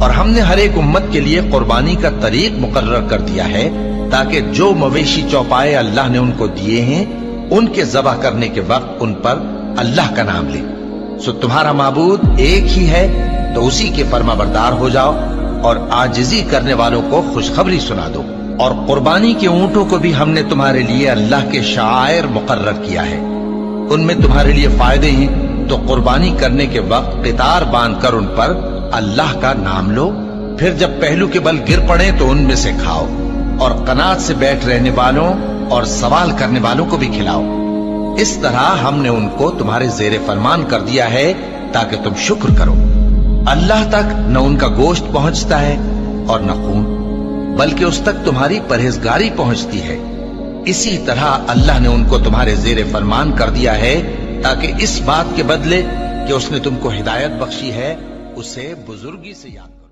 اور ہم نے ہر ایک امت کے لیے قربانی کا طریق مقرر کر دیا ہے تاکہ جو مویشی چوپائے اللہ نے ان کو دیے ہیں ان کے ذبح کرنے کے وقت ان پر اللہ کا نام لے۔ سو تمہارا معبود ایک ہی ہے تو اسی کے فرما بردار ہو جاؤ اور عاجزی کرنے والوں کو خوشخبری سنا دو۔ اور قربانی کے اونٹوں کو بھی ہم نے تمہارے لیے اللہ کے شعائر مقرر کیا ہے، ان میں تمہارے لیے فائدے ہیں، تو قربانی کرنے کے وقت قطار باندھ کر ان پر اللہ کا نام لو، پھر جب پہلو کے بل گر پڑے تو ان میں سے کھاؤ، اور قناعت سے بیٹھ رہنے والوں اور سوال کرنے والوں کو بھی کھلاؤ۔ اس طرح ہم نے ان کو تمہارے زیر فرمان کر دیا ہے تاکہ تم شکر کرو۔ اللہ تک نہ ان کا گوشت پہنچتا ہے اور نہ خون، بلکہ اس تک تمہاری پرہیزگاری پہنچتی ہے۔ اسی طرح اللہ نے ان کو تمہارے زیر فرمان کر دیا ہے تاکہ اس بات کے بدلے کہ اس نے تم کو ہدایت بخشی ہے اسے بزرگی سے یاد کرو۔